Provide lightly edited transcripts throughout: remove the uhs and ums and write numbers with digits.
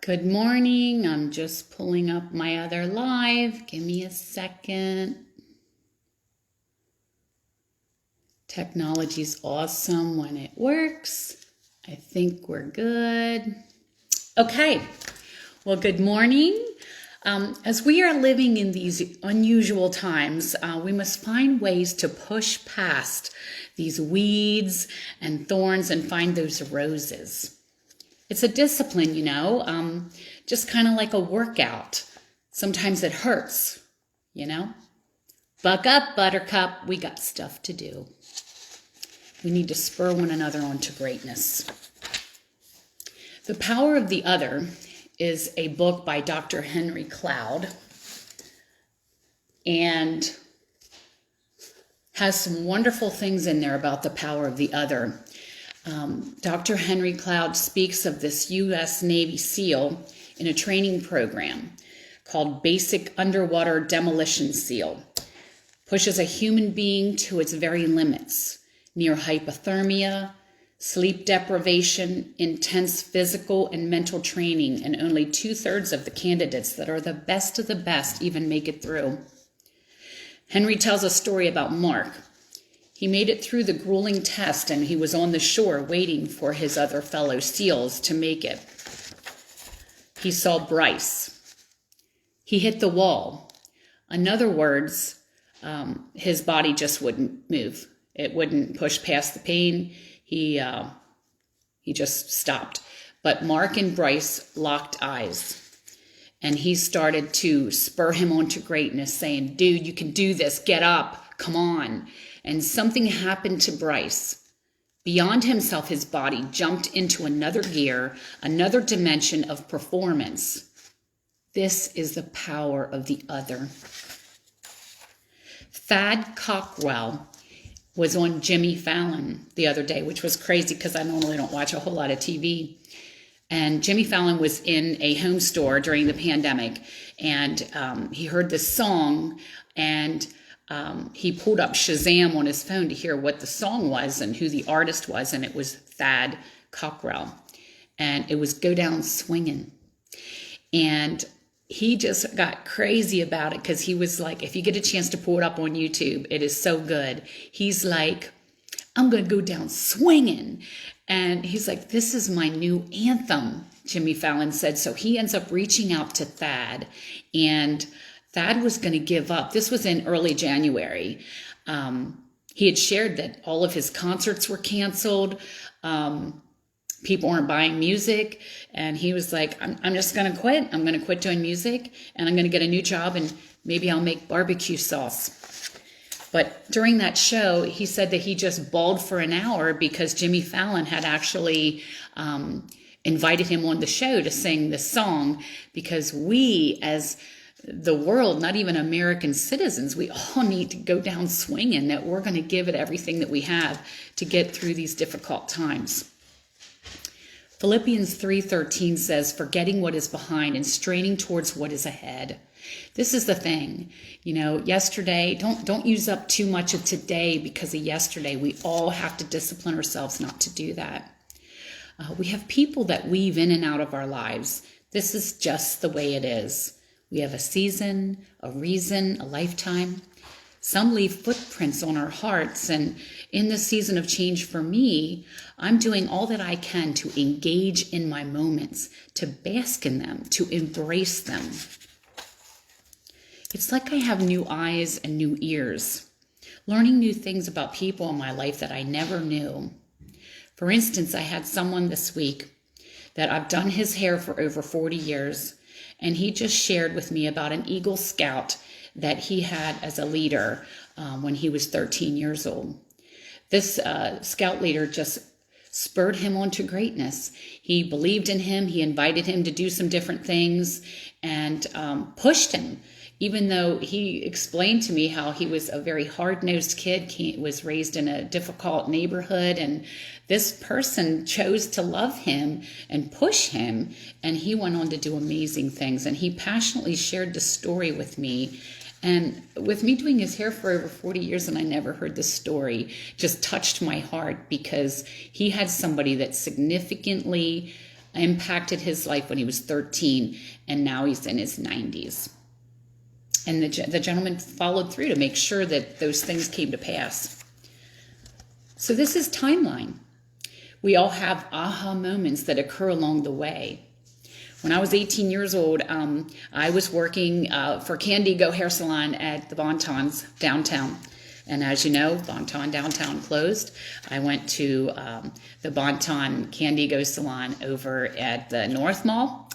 Good morning. I'm just pulling up my other live. Give me a second. Technology's awesome when it works. I think we're good. Okay. Well, good morning. As we are living in these unusual times, we must find ways to push past these weeds and thorns and find those roses. It's a discipline, just kind of like a workout. Sometimes it hurts, Buck up, buttercup. We got stuff to do. We need to spur one another on to greatness. The Power of the Other is a book by Dr. Henry Cloud and has some wonderful things in there about the power of the other. Dr. Henry Cloud speaks of this U.S. Navy SEAL in a training program called Basic Underwater Demolition SEAL. Pushes a human being to its very limits, near hypothermia, sleep deprivation, intense physical and mental training, and only 2/3 of the candidates that are the best of the best even make it through. Henry tells a story about Mark. He made it through the grueling test, and he was on the shore waiting for his other fellow SEALs to make it. He saw Bryce. He hit the wall. In other words, his body just wouldn't move. It wouldn't push past the pain. He just stopped. But Mark and Bryce locked eyes, and he started to spur him on to greatness, saying, "Dude, you can do this. Get up. Come on." And something happened to Bryce. Beyond himself, his body jumped into another gear, another dimension of performance. This is the power of the other. Thad Cockrell was on Jimmy Fallon the other day, which was crazy because I normally don't watch a whole lot of TV. And Jimmy Fallon was in a home store during the pandemic, and he heard this song, and he pulled up Shazam on his phone to hear what the song was and who the artist was, and it was Thad Cockrell. And it was Go Down Swingin'. And he just got crazy about it because he was like, if you get a chance to pull it up on YouTube, it is so good. He's like, I'm going to go down swinging. And he's like, this is my new anthem, Jimmy Fallon said. So he ends up reaching out to Thad, and Thad was going to give up. This was in early January. He had shared that all of his concerts were canceled. People weren't buying music. And he was like, I'm just going to quit. I'm going to quit doing music, and I'm going to get a new job, and maybe I'll make barbecue sauce. But during that show, he said that he just bawled for an hour because Jimmy Fallon had actually invited him on the show to sing this song, because we, as the world, not even American citizens, we all need to go down swinging, that we're going to give it everything that we have to get through these difficult times. Philippians 3:13 says, forgetting what is behind and straining towards what is ahead. This is the thing, yesterday, don't use up too much of today because of yesterday. We all have to discipline ourselves not to do that. We have people that weave in and out of our lives. This is just the way it is. We have a season, a reason, a lifetime. Some leave footprints on our hearts, and in this season of change for me, I'm doing all that I can to engage in my moments, to bask in them, to embrace them. It's like I have new eyes and new ears, learning new things about people in my life that I never knew. For instance, I had someone this week that I've done his hair for over 40 years, and he just shared with me about an Eagle Scout that he had as a leader when he was 13 years old. This scout leader just spurred him on to greatness. He believed in him. He invited him to do some different things and pushed him, even though he explained to me how he was a very hard-nosed kid. He was raised in a difficult neighborhood, and this person chose to love him and push him, and he went on to do amazing things. And he passionately shared the story with me. And with me doing his hair for over 40 years, and I never heard this story, just touched my heart, because he had somebody that significantly impacted his life when he was 13, and now he's in his 90s. And the gentleman followed through to make sure that those things came to pass. So this is timeline. We all have aha moments that occur along the way. When I was 18 years old, I was working for Candigo Hair Salon at the Bon-Tons downtown. And as you know, Bon-Ton downtown closed. I went to the Bon-Ton Candigo Salon over at the North Mall.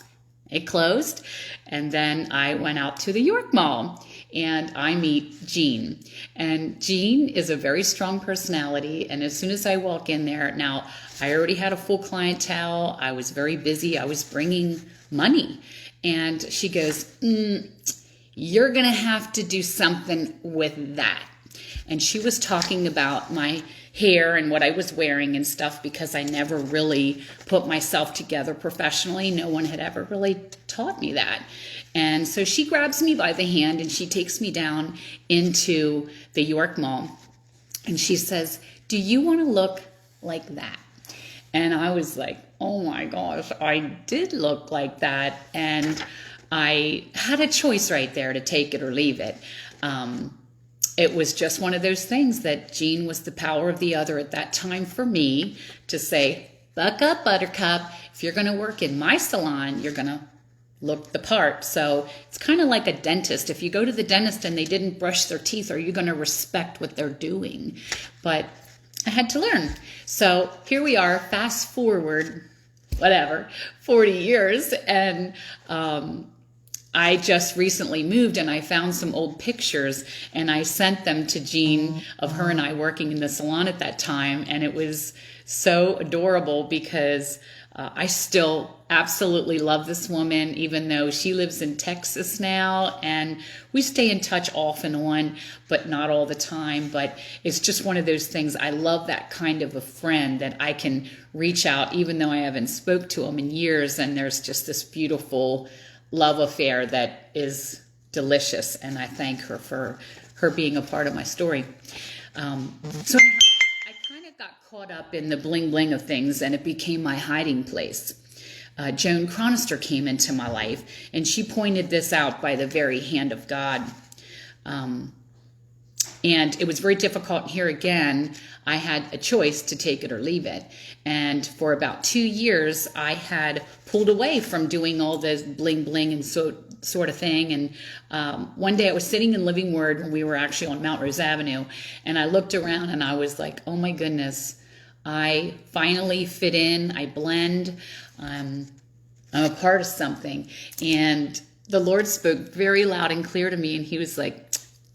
It closed. And then I went out to the York Mall and I meet Jean. And Jean is a very strong personality. And as soon as I walk in there, now I already had a full clientele. I was very busy. I was bringing money. And she goes, you're going to have to do something with that. And she was talking about my hair and what I was wearing and stuff because I never really put myself together professionally. No one had ever really taught me that. And so she grabs me by the hand and she takes me down into the York Mall. And she says, do you want to look like that? And I was like, oh my gosh, I did look like that. And I had a choice right there to take it or leave it. It was just one of those things that Jean was the power of the other at that time for me to say, buck up, Buttercup. If you're going to work in my salon, you're going to look the part. So it's kind of like a dentist. If you go to the dentist and they didn't brush their teeth, are you going to respect what they're doing? But I had to learn. So here we are, fast forward, 40 years. And I just recently moved and I found some old pictures and I sent them to Jean of her and I working in the salon at that time. And it was so adorable because I still absolutely love this woman, even though she lives in Texas now, and we stay in touch off and on, but not all the time. But it's just one of those things. I love that kind of a friend that I can reach out, even though I haven't spoke to him in years, and there's just this beautiful love affair that is delicious, and I thank her for her being a part of my story. So I kind of got caught up in the bling bling of things, and it became my hiding place. Joan Chronister came into my life, and she pointed this out by the very hand of God. And it was very difficult. Here again, I had a choice to take it or leave it. And for about 2 years, I had pulled away from doing all this bling bling and sort of thing. And one day I was sitting in Living Word when we were actually on Mount Rose Avenue. And I looked around and I was like, oh my goodness, I finally fit in. I blend. I'm a part of something. And the Lord spoke very loud and clear to me. And he was like,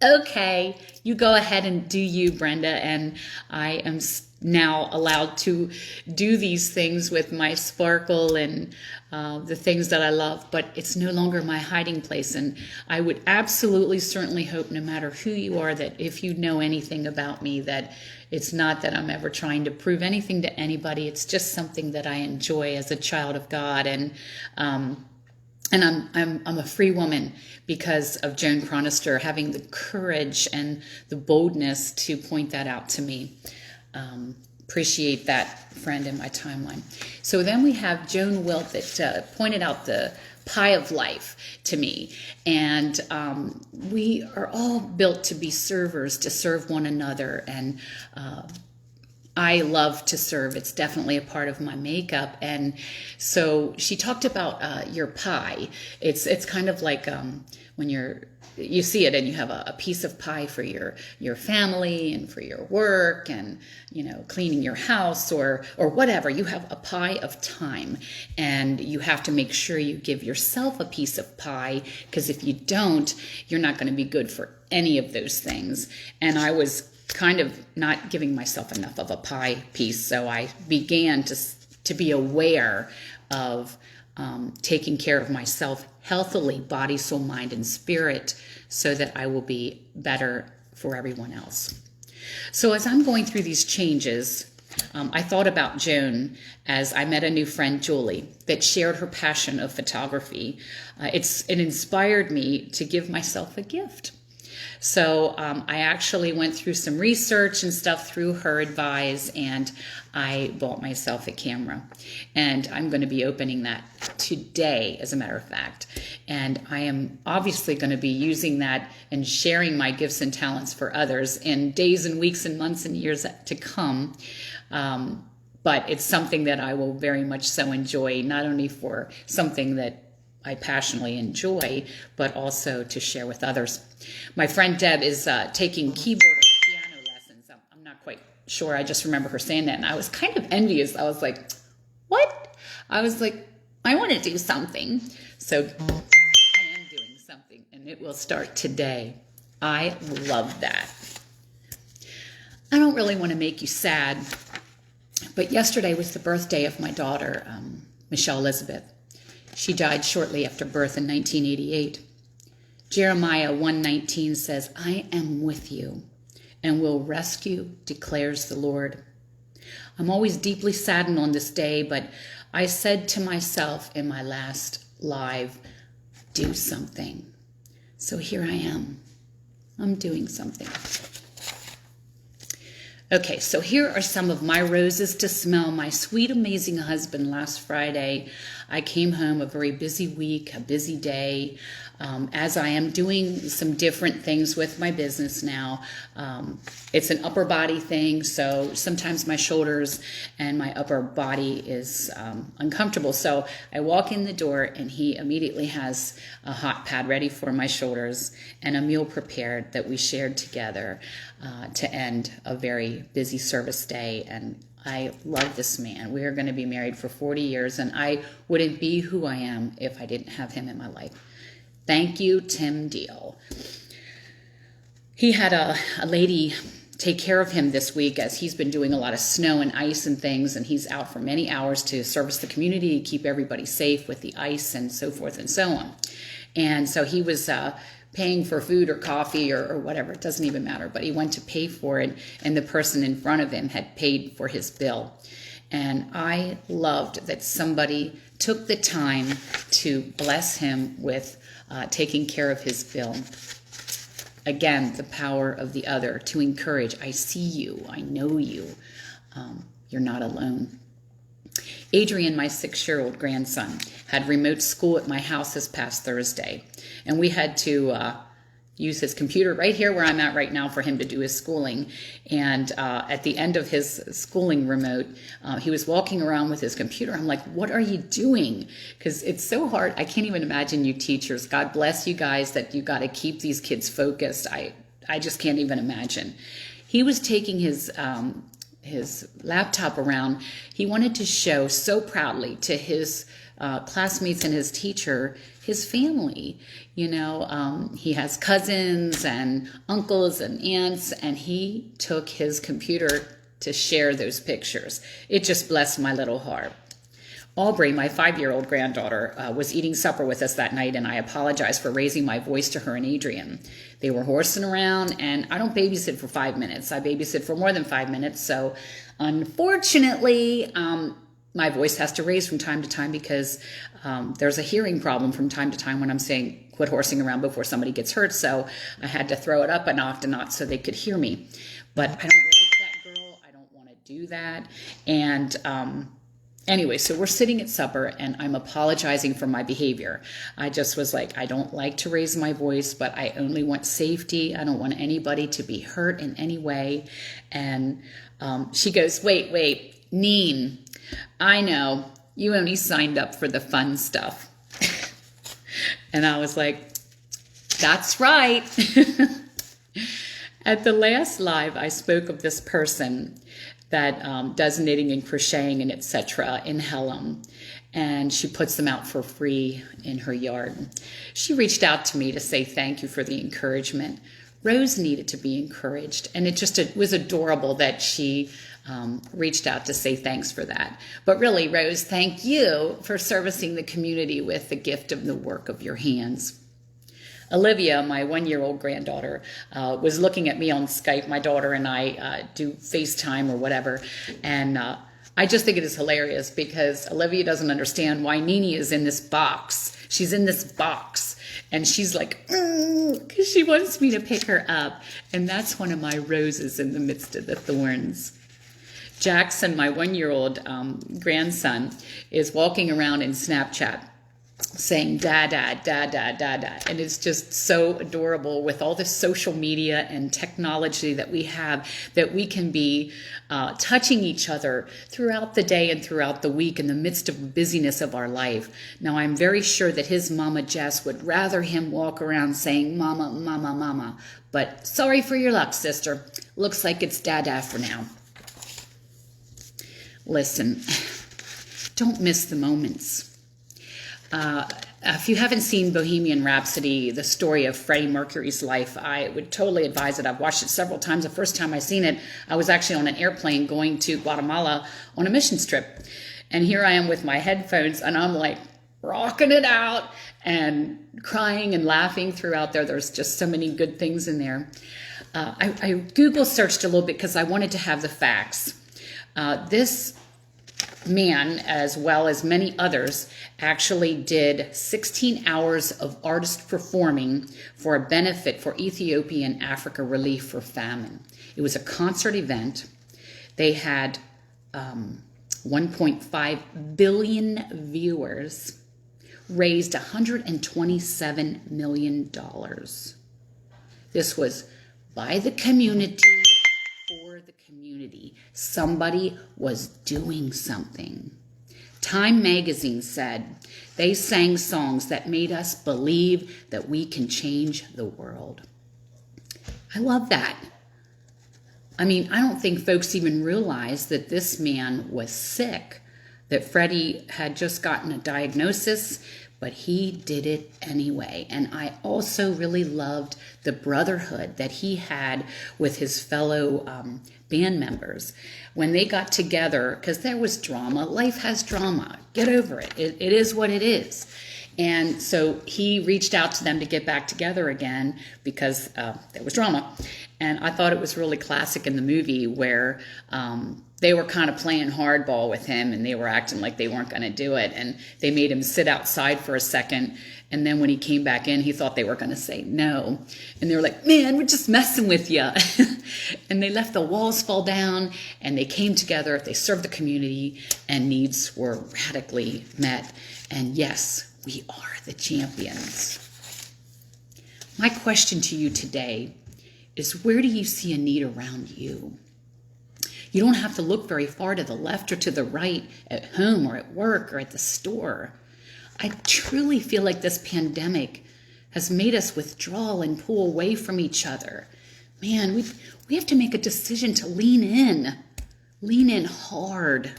okay, you go ahead and do you, Brenda. And I am now allowed to do these things with my sparkle and the things that I love, but it's no longer my hiding place. And I would absolutely, certainly hope, no matter who you are, that if you know anything about me, that it's not that I'm ever trying to prove anything to anybody. It's just something that I enjoy as a child of God. And I'm a free woman because of Joan Chronister having the courage and the boldness to point that out to me. Appreciate that friend in my timeline. So then we have Joan Wilt that pointed out the pie of life to me. And we are all built to be servers, to serve one another. And I love to serve. It's definitely a part of my makeup. And so she talked about your pie. It's kind of like when you see it and you have a piece of pie for your family and for your work and, cleaning your house or whatever. You have a pie of time, and you have to make sure you give yourself a piece of pie, because if you don't, you're not going to be good for any of those things. And I was kind of not giving myself enough of a pie piece, so I began to be aware of taking care of myself healthily, body, soul, mind, and spirit, so that I will be better for everyone else. So as I'm going through these changes, I thought about Joan as I met a new friend, Julie, that shared her passion of photography. It inspired me to give myself a gift. So I actually went through some research and stuff through her advice, and I bought myself a camera. And I'm going to be opening that today, as a matter of fact. And I am obviously going to be using that and sharing my gifts and talents for others in days and weeks and months and years to come. But it's something that I will very much so enjoy, not only for something that I passionately enjoy, but also to share with others. My friend Deb is taking keyboard and piano lessons. I'm not quite sure. I just remember her saying that, and I was kind of envious. I was like, what? I was like, I want to do something. So I am doing something, and it will start today. I love that. I don't really want to make you sad, but yesterday was the birthday of my daughter, Michelle Elizabeth. She died shortly after birth in 1988. Jeremiah 1:19 says, I am with you and will rescue, declares the Lord. I'm always deeply saddened on this day, but I said to myself in my last live, do something. So here I am. I'm doing something. Okay, so here are some of my roses to smell. My sweet, amazing husband last Friday. I came home a very busy week, a busy day, as I am doing some different things with my business now. It's an upper body thing, so sometimes my shoulders and my upper body is uncomfortable. So I walk in the door and he immediately has a hot pad ready for my shoulders and a meal prepared that we shared together to end a very busy service day. And I love this man. We are going to be married for 40 years, and I wouldn't be who I am if I didn't have him in my life. Thank you, Tim Deal. He had a lady take care of him this week, as he's been doing a lot of snow and ice and things, and he's out for many hours to service the community, keep everybody safe with the ice and so forth and so on. And so he was paying for food or coffee or whatever, it doesn't even matter, but he went to pay for it, and the person in front of him had paid for his bill. And I loved that somebody took the time to bless him with taking care of his bill. Again, the power of the other, to encourage, I see you, I know you, you're not alone. Adrian, my 6-year-old grandson, had remote school at my house this past Thursday, and we had to use his computer right here where I'm at right now for him to do his schooling. And at the end of his schooling remote, he was walking around with his computer. I'm like, what are you doing? Because it's so hard. I can't even imagine you teachers. God bless you guys that you got to keep these kids focused. I just can't even imagine. He was taking his laptop around. He wanted to show so proudly to his classmates and his teacher, his family. You know, he has cousins and uncles and aunts, and he took his computer to share those pictures. It just blessed my little heart. Aubrey, my 5-year-old granddaughter, was eating supper with us that night, and I apologize for raising my voice to her and Adrian. They were horsing around, and I don't babysit for 5 minutes. I babysit for more than 5 minutes, so unfortunately, my voice has to raise from time to time because there's a hearing problem from time to time when I'm saying quit horsing around before somebody gets hurt, so I had to throw it up a notch so they could hear me. But I don't like that girl. I don't want to do that. And anyway, so we're sitting at supper, and I'm apologizing for my behavior. I just was like, I don't like to raise my voice, but I only want safety. I don't want anybody to be hurt in any way. And she goes, wait, Neen, I know you only signed up for the fun stuff. And I was like, that's right. At the last live, I spoke of this person that does knitting and crocheting and etc. in Hellam, and she puts them out for free in her yard. She reached out to me to say thank you for the encouragement. Rose needed to be encouraged, and it was adorable that she reached out to say thanks for that. But really, Rose, thank you for servicing the community with the gift of the work of your hands. Olivia, my 1-year-old granddaughter, was looking at me on Skype. My daughter and I do FaceTime or whatever, and I just think it is hilarious because Olivia doesn't understand why Nini is in this box. She's in this box and she's like, because she wants me to pick her up. And that's one of my roses in the midst of the thorns. Jackson, my 1-year-old grandson, is walking around in Snapchat saying dada, dada, dada. And it's just so adorable with all this social media and technology that we have, that we can be touching each other throughout the day and throughout the week in the midst of the busyness of our life. Now, I'm very sure that his mama Jess would rather him walk around saying mama, mama, mama. But sorry for your luck, sister. Looks like it's dada for now. Listen, don't miss the moments. If you haven't seen Bohemian Rhapsody, the story of Freddie Mercury's life, I would totally advise it. I've watched it several times. The first time I seen it, I was actually on an airplane going to Guatemala on a missions trip. And here I am with my headphones, and I'm like rocking it out and crying and laughing throughout there. There's just so many good things in there. I Google searched a little bit because I wanted to have the facts. This man, as well as many others, actually did 16 hours of artist performing for a benefit for Ethiopia and Africa Relief for Famine. It was a concert event. They had 1.5 billion viewers, raised $127 million. This was by the community, for the community. Somebody was doing something. Time magazine said they sang songs that made us believe that we can change the world. I love that. I mean, I don't think folks even realize that this man was sick, that Freddie had just gotten a diagnosis, but he did it anyway. And I also really loved the brotherhood that he had with his fellow band members. When they got together, because there was drama, life has drama, get over it. It is what it is. And so he reached out to them to get back together again because there was drama. And I thought it was really classic in the movie where they were kind of playing hardball with him and they were acting like they weren't going to do it. And they made him sit outside for a second. And then when he came back in, he thought they were going to say no. And they were like, man, we're just messing with you. And they let the walls fall down and they came together. They served the community and needs were radically met. And yes, we are the champions. My question to you today is, where do you see a need around you? You don't have to look very far to the left or to the right, at home or at work or at the store. I truly feel like this pandemic has made us withdraw and pull away from each other. Man, we have to make a decision to lean in hard.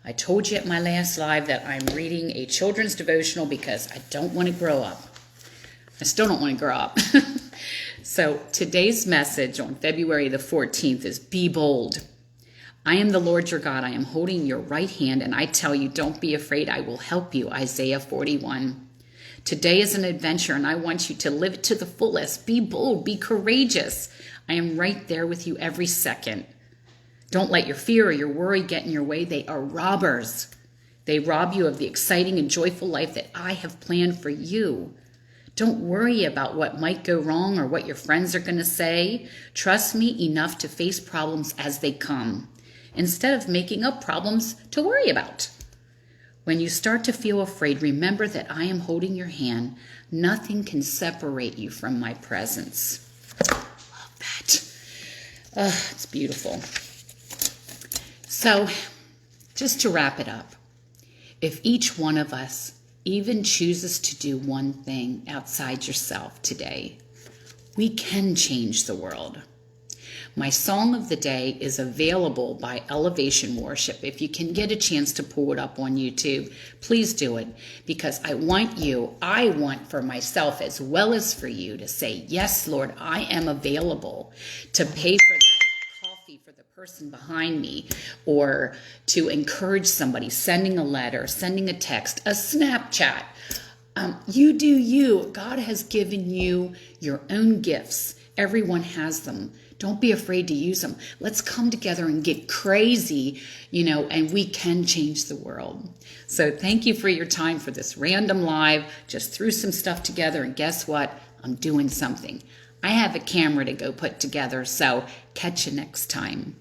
I told you at my last live that I'm reading a children's devotional because I don't want to grow up. I still don't want to grow up. So today's message on February the 14th is be bold. I am the Lord your God. I am holding your right hand, and I tell you, don't be afraid. I will help you. Isaiah 41. Today is an adventure, and I want you to live it to the fullest. Be bold. Be courageous. I am right there with you every second. Don't let your fear or your worry get in your way. They are robbers. They rob you of the exciting and joyful life that I have planned for you. Don't worry about what might go wrong or what your friends are going to say. Trust me enough to face problems as they come, instead of making up problems to worry about. When you start to feel afraid, remember that I am holding your hand. Nothing can separate you from my presence. Love that. It's beautiful. So, just to wrap it up, if each one of us even chooses to do one thing outside yourself today, we can change the world. My song of the day is available by Elevation Worship. If you can get a chance to pull it up on YouTube, please do it, because I want for myself as well as for you to say, yes, Lord, I am available to pay for that coffee for the person behind me, or to encourage somebody, sending a letter, sending a text, a Snapchat. You do you. God has given you your own gifts. Everyone has them Don't be afraid to use them. Let's come together and get crazy, and we can change the world. So thank you for your time for this random live. Just threw some stuff together, and guess what? I'm doing something. I have a camera to go put together, so catch you next time.